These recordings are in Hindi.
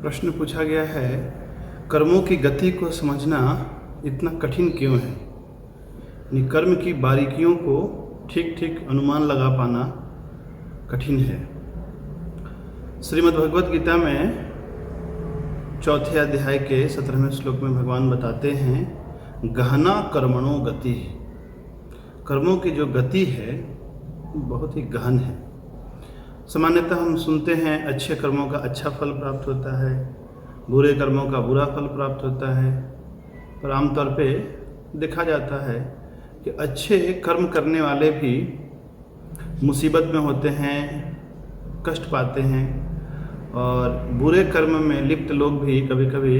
प्रश्न पूछा गया है, कर्मों की गति को समझना इतना कठिन क्यों है? यानी कर्म की बारीकियों को ठीक ठीक अनुमान लगा पाना कठिन है। श्रीमद् भगवत गीता में 4 अध्याय के 17वें श्लोक में भगवान बताते हैं, गहना कर्मणो गति। कर्मों की जो गति है बहुत ही गहन है। सामान्यतः हम सुनते हैं अच्छे कर्मों का अच्छा फल प्राप्त होता है, बुरे कर्मों का बुरा फल प्राप्त होता है। पर आमतौर पे देखा जाता है कि अच्छे कर्म करने वाले भी मुसीबत में होते हैं, कष्ट पाते हैं, और बुरे कर्म में लिप्त लोग भी कभी कभी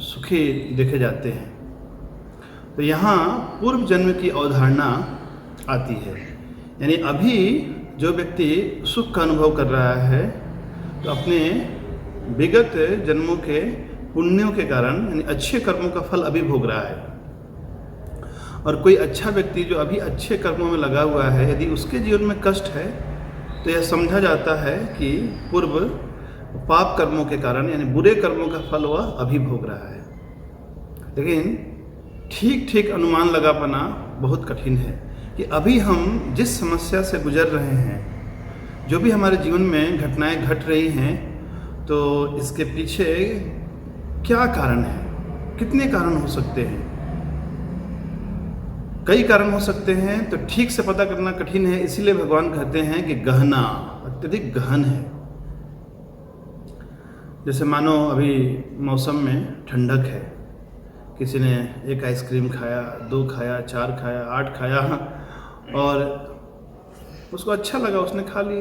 सुखी देखे जाते हैं। तो यहाँ पूर्व जन्म की अवधारणा आती है। यानी अभी जो व्यक्ति सुख का अनुभव कर रहा है तो अपने विगत जन्मों के पुण्यों के कारण यानी अच्छे कर्मों का फल अभी भोग रहा है। और कोई अच्छा व्यक्ति जो अभी अच्छे कर्मों में लगा हुआ है, यदि उसके जीवन में कष्ट है तो यह समझा जाता है कि पूर्व पाप कर्मों के कारण यानी बुरे कर्मों का फल वह अभी भोग रहा है। लेकिन ठीक ठीक अनुमान लगा पाना बहुत कठिन है कि अभी हम जिस समस्या से गुजर रहे हैं, जो भी हमारे जीवन में घटनाएं घट रही हैं, तो इसके पीछे क्या कारण है, कितने कारण हो सकते हैं। कई कारण हो सकते हैं, तो ठीक से पता करना कठिन है। इसीलिए भगवान कहते हैं कि गहना, अत्यधिक गहन है। जैसे मानो अभी मौसम में ठंडक है, किसी ने 1 आइसक्रीम खाया, 2 खाया, 4 खाया, 8 खाया और उसको अच्छा लगा, उसने खा लिए।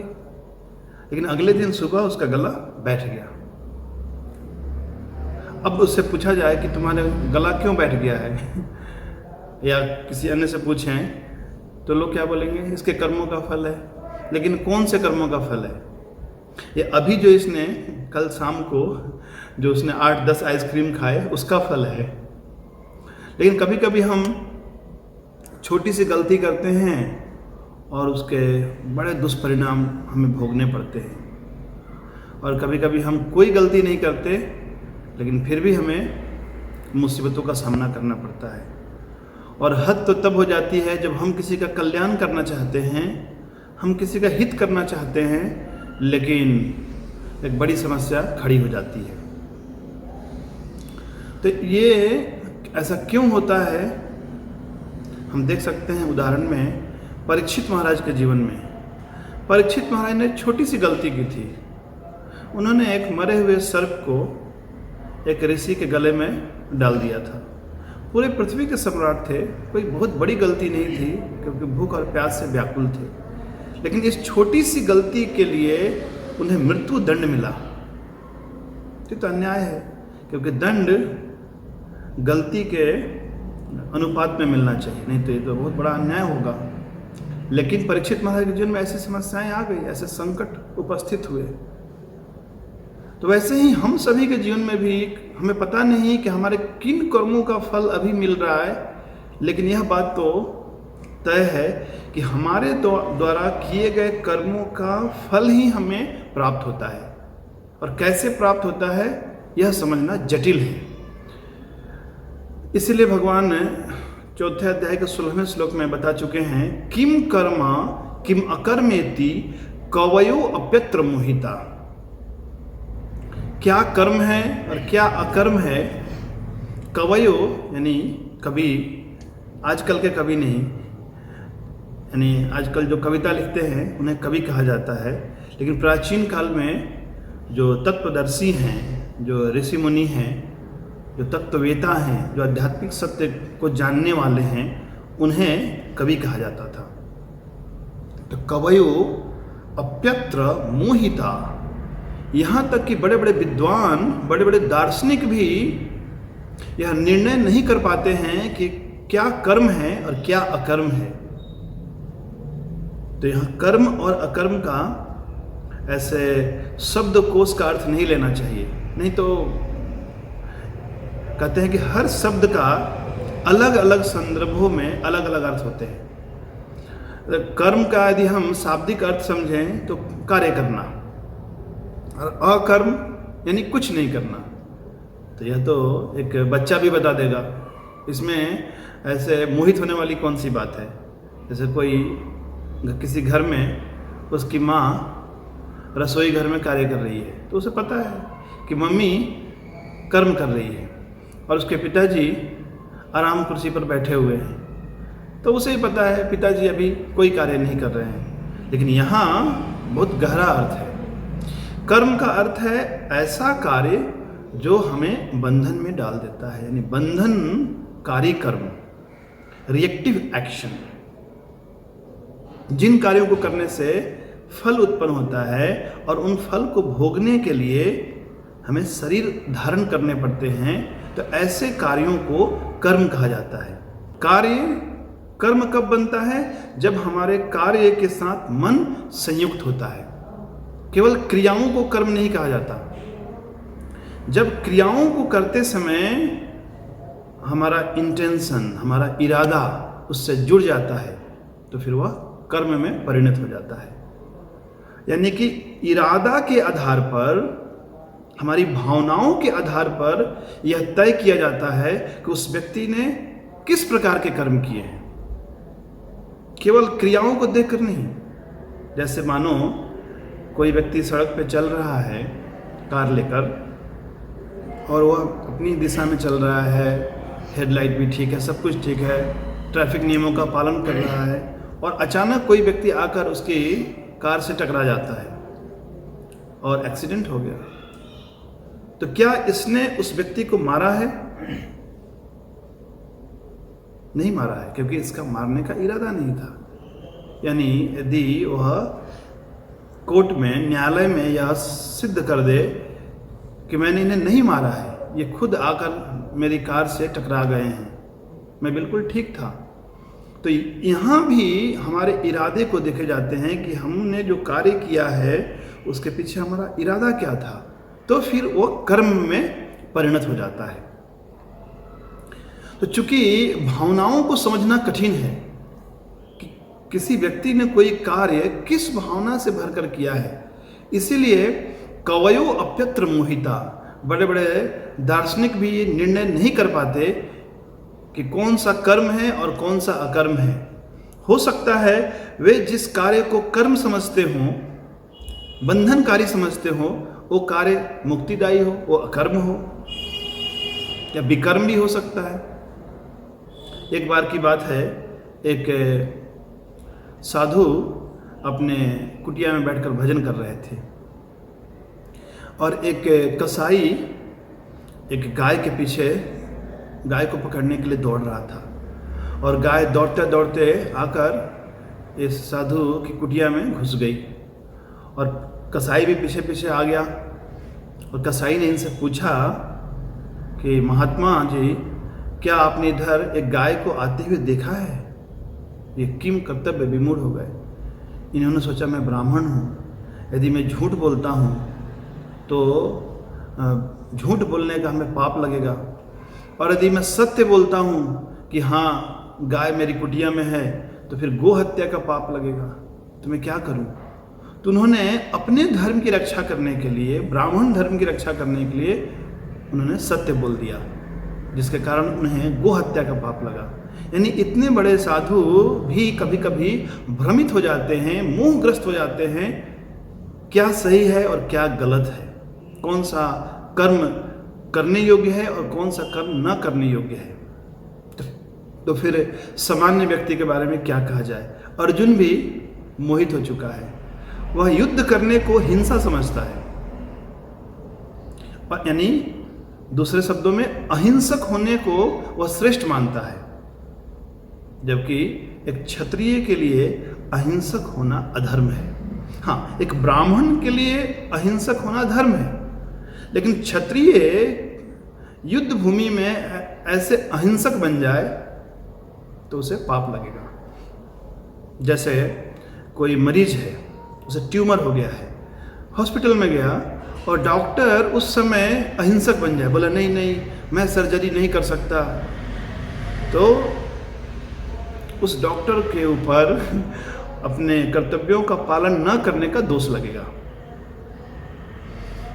लेकिन अगले दिन सुबह उसका गला बैठ गया। अब उससे पूछा जाए कि तुम्हारा गला क्यों बैठ गया है या किसी अन्य से पूछें तो लोग क्या बोलेंगे, इसके कर्मों का फल है। लेकिन कौन से कर्मों का फल है? ये अभी जो इसने कल शाम को जो उसने 8-10 आइसक्रीम खाए उसका फल है। लेकिन कभी कभी हम छोटी सी गलती करते हैं और उसके बड़े दुष्परिणाम हमें भोगने पड़ते हैं। और कभी कभी हम कोई गलती नहीं करते लेकिन फिर भी हमें मुसीबतों का सामना करना पड़ता है। और हद तो तब हो जाती है जब हम किसी का कल्याण करना चाहते हैं, हम किसी का हित करना चाहते हैं, लेकिन एक बड़ी समस्या खड़ी हो जाती है। तो ये ऐसा क्यों होता है? हम देख सकते हैं उदाहरण में परीक्षित महाराज के जीवन में। परीक्षित महाराज ने छोटी सी गलती की थी। उन्होंने एक मरे हुए सर्प को एक ऋषि के गले में डाल दिया था। पूरे पृथ्वी के सम्राट थे, कोई बहुत बड़ी गलती नहीं थी क्योंकि भूख और प्यास से व्याकुल थे। लेकिन इस छोटी सी गलती के लिए उन्हें मृत्यु दंड मिला। ये तो अन्याय है, क्योंकि दंड गलती के अनुपात में मिलना चाहिए, नहीं तो ये तो बहुत बड़ा अन्याय होगा। लेकिन परीक्षित महाराज के जीवन में ऐसी समस्याएं आ गई, ऐसे संकट उपस्थित हुए। तो वैसे ही हम सभी के जीवन में भी हमें पता नहीं कि हमारे किन कर्मों का फल अभी मिल रहा है, लेकिन यह बात तो तय है कि हमारे द्वारा किए गए कर्मों का फल ही हमें प्राप्त होता है। और कैसे प्राप्त होता है यह समझना जटिल है। इसीलिए भगवान 4 अध्याय के 16वें श्लोक में बता चुके हैं, किम कर्मा किम अकर्मेति कवयो अप्यत्र मोहिता। क्या कर्म है और क्या अकर्म है? कवयो यानी कवि, आजकल के कवि नहीं, यानी आजकल जो कविता लिखते हैं उन्हें कवि कहा जाता है। लेकिन प्राचीन काल में जो तत्वदर्शी हैं, जो ऋषि मुनि हैं, जो तत्ववेता हैं, जो आध्यात्मिक सत्य को जानने वाले हैं, उन्हें कवि कहा जाता था। तो कवयो अप्यत्र मोहिता, यहाँ तक कि बड़े बड़े विद्वान, बड़े बड़े दार्शनिक भी यह निर्णय नहीं कर पाते हैं कि क्या कर्म है और क्या अकर्म है। तो यहाँ कर्म और अकर्म का ऐसे शब्दकोश का अर्थ नहीं लेना चाहिए। नहीं तो कहते हैं कि हर शब्द का अलग अलग संदर्भों में अलग अलग अर्थ होते हैं। कर्म का यदि हम शाब्दिक अर्थ समझें तो कार्य करना, और अकर्म यानी कुछ नहीं करना। तो यह तो एक बच्चा भी बता देगा, इसमें ऐसे मोहित होने वाली कौन सी बात है। जैसे कोई किसी घर में उसकी माँ रसोई घर में कार्य कर रही है, तो उसे पता है कि मम्मी कर्म कर रही है और उसके पिताजी आराम कुर्सी पर बैठे हुए हैं, तो उसे ही पता है पिताजी अभी कोई कार्य नहीं कर रहे हैं। लेकिन यहाँ बहुत गहरा अर्थ है। कर्म का अर्थ है ऐसा कार्य जो हमें बंधन में डाल देता है, यानी बंधनकारी कर्म, रिएक्टिव एक्शन। जिन कार्यों को करने से फल उत्पन्न होता है और उन फल को भोगने के लिए हमें शरीर धारण करने पड़ते हैं, तो ऐसे कार्यों को कर्म कहा जाता है। कर्म कब बनता है? जब हमारे कार्य के साथ मन संयुक्त होता है। केवल क्रियाओं को कर्म नहीं कहा जाता। जब क्रियाओं को करते समय हमारा इंटेंशन, हमारा इरादा उससे जुड़ जाता है, तो फिर वह कर्म में परिणत हो जाता है। यानी कि इरादा के आधार पर, हमारी भावनाओं के आधार पर यह तय किया जाता है कि उस व्यक्ति ने किस प्रकार के कर्म किए हैं, केवल क्रियाओं को देखकर नहीं। जैसे मानो कोई व्यक्ति सड़क पे चल रहा है कार लेकर, और वह अपनी दिशा में चल रहा है, हेडलाइट भी ठीक है, सब कुछ ठीक है, ट्रैफिक नियमों का पालन कर रहा है, और अचानक कोई व्यक्ति आकर उसकी कार से टकरा जाता है और एक्सीडेंट हो गया। तो क्या इसने उस व्यक्ति को मारा है? नहीं मारा है, क्योंकि इसका मारने का इरादा नहीं था। यानी यदि वह कोर्ट में, न्यायालय में यह सिद्ध कर दे कि मैंने इन्हें नहीं मारा है, ये खुद आकर मेरी कार से टकरा गए हैं, मैं बिल्कुल ठीक था, तो यहाँ भी हमारे इरादे को देखे जाते हैं कि हमने जो कार्य किया है उसके पीछे हमारा इरादा क्या था, तो फिर वो कर्म में परिणत हो जाता है। तो चूंकि भावनाओं को समझना कठिन है कि किसी व्यक्ति ने कोई कार्य किस भावना से भरकर किया है, इसीलिए कवयो अप्यत्र मोहिता, बड़े बड़े दार्शनिक भी ये निर्णय नहीं कर पाते कि कौन सा कर्म है और कौन सा अकर्म है। हो सकता है वे जिस कार्य को कर्म समझते हों, बंधनकारी समझते हों, वो कार्य मुक्तिदायी हो, वो अकर्म हो, या विकर्म भी हो सकता है। एक बार की बात है, एक साधु अपने कुटिया में बैठकर भजन कर रहे थे, और एक कसाई एक गाय के पीछे गाय को पकड़ने के लिए दौड़ रहा था, और गाय दौड़ते दौड़ते आकर इस साधु की कुटिया में घुस गई, और कसाई भी पीछे पीछे आ गया। और कसाई ने इनसे पूछा कि महात्मा जी, क्या आपने इधर एक गाय को आते हुए देखा है? ये किम कर्तव्य विमूढ़ हो गए। इन्होंने सोचा मैं ब्राह्मण हूँ, यदि मैं झूठ बोलता हूँ तो झूठ बोलने का हमें पाप लगेगा, और यदि मैं सत्य बोलता हूँ कि हाँ गाय मेरी कुटिया में है, तो फिर गो हत्या का पाप लगेगा, तो मैं क्या करूँ? तो उन्होंने अपने धर्म की रक्षा करने के लिए, ब्राह्मण धर्म की रक्षा करने के लिए उन्होंने सत्य बोल दिया, जिसके कारण उन्हें गो हत्या का पाप लगा। यानी इतने बड़े साधु भी कभी कभी भ्रमित हो जाते हैं, मोहग्रस्त हो जाते हैं, क्या सही है और क्या गलत है, कौन सा कर्म करने योग्य है और कौन सा कर्म न करने योग्य है। तो फिर सामान्य व्यक्ति के बारे में क्या कहा जाए? अर्जुन भी मोहित हो चुका है, वह युद्ध करने को हिंसा समझता है, और यानी दूसरे शब्दों में अहिंसक होने को वह श्रेष्ठ मानता है, जबकि एक क्षत्रिय के लिए अहिंसक होना अधर्म है। हाँ, एक ब्राह्मण के लिए अहिंसक होना धर्म है, लेकिन क्षत्रिय युद्ध भूमि में ऐसे अहिंसक बन जाए तो उसे पाप लगेगा। जैसे कोई मरीज है, उसे ट्यूमर हो गया है, हॉस्पिटल में गया और डॉक्टर उस समय अहिंसक बन जाए, बोला नहीं नहीं मैं सर्जरी नहीं कर सकता, तो उस डॉक्टर के ऊपर अपने कर्तव्यों का पालन न करने का दोष लगेगा।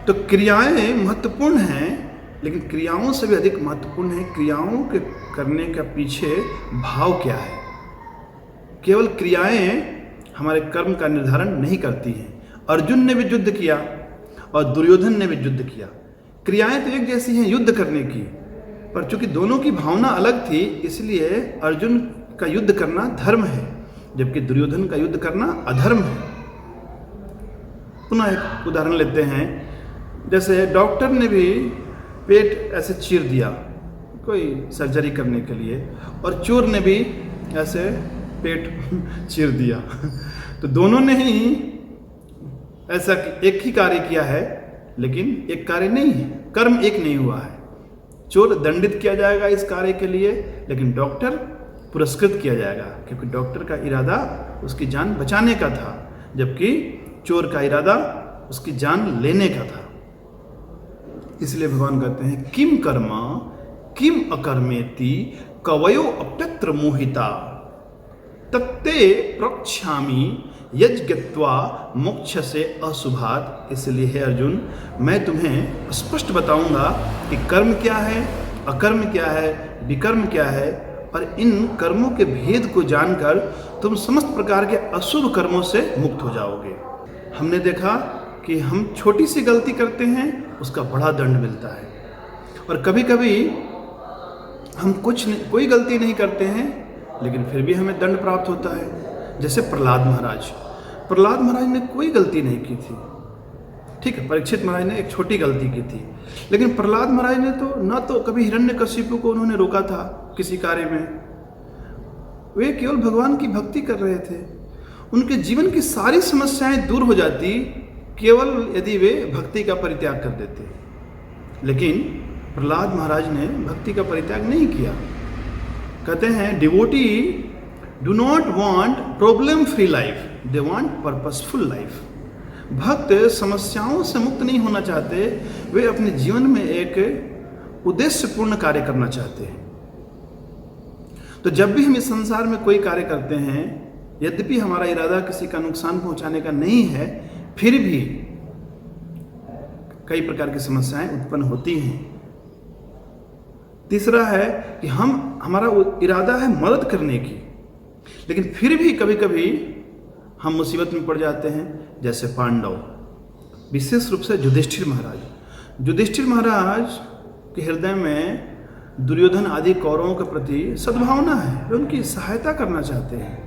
तो क्रियाएं महत्वपूर्ण हैं, लेकिन क्रियाओं से भी अधिक महत्वपूर्ण है क्रियाओं के करने का पीछे भाव क्या है। केवल क्रियाएं हमारे कर्म का निर्धारण नहीं करती हैं। अर्जुन ने भी युद्ध किया और दुर्योधन ने भी युद्ध किया। क्रियाएं तो एक जैसी हैं युद्ध करने की, पर चूंकि दोनों की भावना अलग थी, इसलिए अर्जुन का युद्ध करना धर्म है, जबकि दुर्योधन का युद्ध करना अधर्म है। पुनः एक उदाहरण लेते हैं, जैसे डॉक्टर ने भी पेट ऐसे चीर दिया कोई सर्जरी करने के लिए, और चोर ने भी ऐसे पेट चीर दिया। तो दोनों ने ही ऐसा एक ही कार्य किया है, लेकिन एक कार्य नहीं है, कर्म एक नहीं हुआ है। चोर दंडित किया जाएगा इस कार्य के लिए, लेकिन डॉक्टर पुरस्कृत किया जाएगा, क्योंकि डॉक्टर का इरादा उसकी जान बचाने का था, जबकि चोर का इरादा उसकी जान लेने का था। इसलिए भगवान कहते हैं किम कर्म किम अकर्मेति कवयो अप्यत्र मोहिता तत्ते प्रक्षामि यज्ञत्वा मोक्ष से अशुभात। इसलिए हे अर्जुन, मैं तुम्हें स्पष्ट बताऊंगा कि कर्म क्या है, अकर्म क्या है, विकर्म क्या है, और इन कर्मों के भेद को जानकर तुम समस्त प्रकार के अशुभ कर्मों से मुक्त हो जाओगे। हमने देखा कि हम छोटी सी गलती करते हैं, उसका बड़ा दंड मिलता है, और कभी कभी हम कोई गलती नहीं करते हैं, लेकिन फिर भी हमें दंड प्राप्त होता है। जैसे प्रहलाद महाराज ने कोई गलती नहीं की थी, ठीक है, परीक्षित महाराज ने एक छोटी गलती की थी, लेकिन प्रहलाद महाराज ने तो न तो कभी हिरण्यकशिपु को उन्होंने रोका था किसी कार्य में, वे केवल भगवान की भक्ति कर रहे थे। उनके जीवन की सारी समस्याएं दूर हो जाती केवल यदि वे भक्ति का परित्याग कर देते। लेकिन प्रहलाद महाराज ने भक्ति का परित्याग नहीं किया। कहते हैं devotee do not want problem free life, they want purposeful life. भक्त समस्याओं से मुक्त नहीं होना चाहते, वे अपने जीवन में एक उद्देश्यपूर्ण कार्य करना चाहते हैं। तो जब भी हम इस संसार में कोई कार्य करते हैं, यद्यपि हमारा इरादा किसी का नुकसान पहुंचाने का नहीं है, फिर भी कई प्रकार की समस्याएं उत्पन्न होती हैं। तीसरा है कि हमारा इरादा है मदद करने की, लेकिन फिर भी कभी कभी हम मुसीबत में पड़ जाते हैं। जैसे पांडव, विशेष रूप से युधिष्ठिर महाराज के हृदय में दुर्योधन आदि कौरवों के प्रति सद्भावना है, वे उनकी सहायता करना चाहते हैं।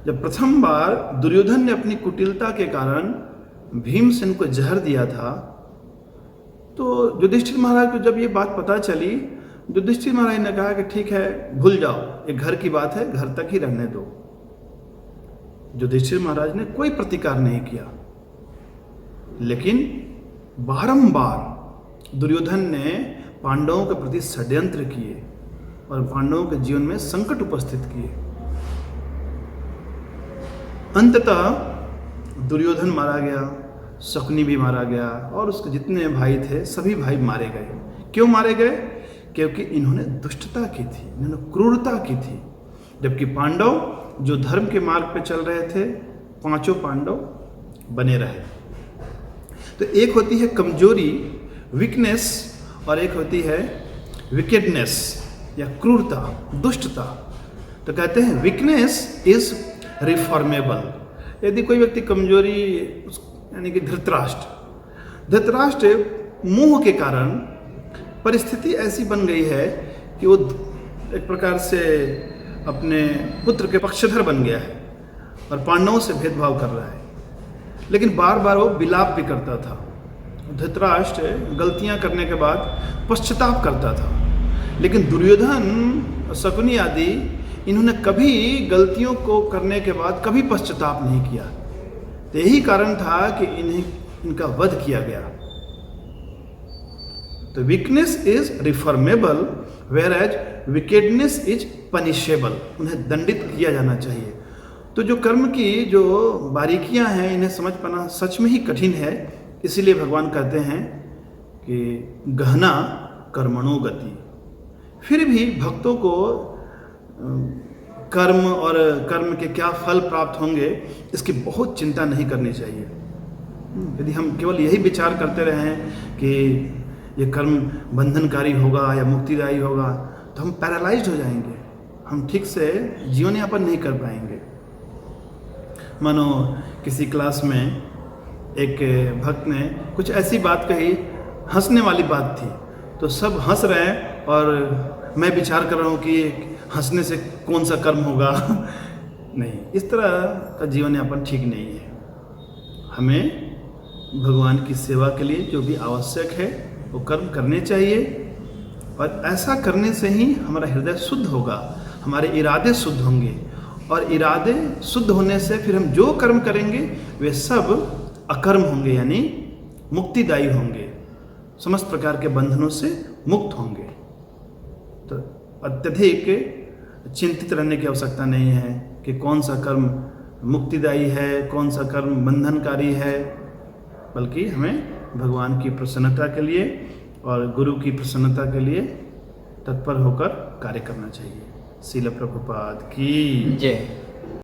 जब प्रथम बार दुर्योधन ने अपनी कुटिलता के कारण भीमसेन को जहर दिया था, तो युधिष्ठिर महाराज को जब ये बात पता चली, युधिष्ठिर महाराज ने कहा कि ठीक है, भूल जाओ, ये घर की बात है, घर तक ही रहने दो। युधिष्ठिर महाराज ने कोई प्रतिकार नहीं किया, लेकिन बारंबार दुर्योधन ने पांडवों के प्रति षड्यंत्र किए और पांडवों के जीवन में संकट उपस्थित किए। अंततः दुर्योधन मारा गया, शकुनी भी मारा गया, और उसके जितने भाई थे सभी भाई मारे गए। क्यों मारे गए? क्योंकि इन्होंने दुष्टता की थी, इन्होंने क्रूरता की थी। जबकि पांडव जो धर्म के मार्ग पे चल रहे थे, पांचों पांडव बने रहे। तो एक होती है कमजोरी, वीकनेस, और एक होती है विकेडनेस या क्रूरता, दुष्टता। तो कहते हैं वीकनेस इज रिफॉर्मेबल। यदि कोई व्यक्ति कमजोरी, यानी कि धृतराष्ट्र मोह के कारण परिस्थिति ऐसी बन गई है कि वो एक प्रकार से अपने पुत्र के पक्षधर बन गया है और पांडवों से भेदभाव कर रहा है, लेकिन बार बार वो विलाप भी करता था। धृतराष्ट्र गलतियां करने के बाद पश्चाताप करता था, लेकिन दुर्योधन, शकुनी आदि, इन्होंने कभी गलतियों को करने के बाद कभी पश्चाताप नहीं किया। तो यही कारण था कि इनका वध किया गया। तो weakness is reformable, whereas wickedness is punishable. उन्हें दंडित किया जाना चाहिए। तो जो कर्म की जो बारीकियां हैं, इन्हें समझ पाना सच में ही कठिन है। इसीलिए भगवान कहते हैं कि गहना कर्मणो गति। फिर भी भक्तों को कर्म और कर्म के क्या फल प्राप्त होंगे, इसकी बहुत चिंता नहीं करनी चाहिए। यदि हम केवल यही विचार करते रहें कि ये कर्म बंधनकारी होगा या मुक्तिदायी होगा, तो हम पैरालाइज्ड हो जाएंगे, हम ठीक से जीवन यापन नहीं कर पाएंगे। मानो किसी क्लास में एक भक्त ने कुछ ऐसी बात कही, हंसने वाली बात थी, तो सब हंस रहे हैं और मैं विचार कर रहा हूँ कि हंसने से कौन सा कर्म होगा। नहीं, इस तरह का जीवन यापन ठीक नहीं है। हमें भगवान की सेवा के लिए जो भी आवश्यक है वो कर्म करने चाहिए, और ऐसा करने से ही हमारा हृदय शुद्ध होगा, हमारे इरादे शुद्ध होंगे, और इरादे शुद्ध होने से फिर हम जो कर्म करेंगे वे सब अकर्म होंगे, यानी मुक्तिदायी होंगे, समस्त प्रकार के बंधनों से मुक्त होंगे। तो अत्यधिक चिंतित रहने की आवश्यकता नहीं है कि कौन सा कर्म मुक्तिदायी है, कौन सा कर्म बंधनकारी है, बल्कि हमें भगवान की प्रसन्नता के लिए और गुरु की प्रसन्नता के लिए तत्पर होकर कार्य करना चाहिए। श्रील प्रभुपाद की जय।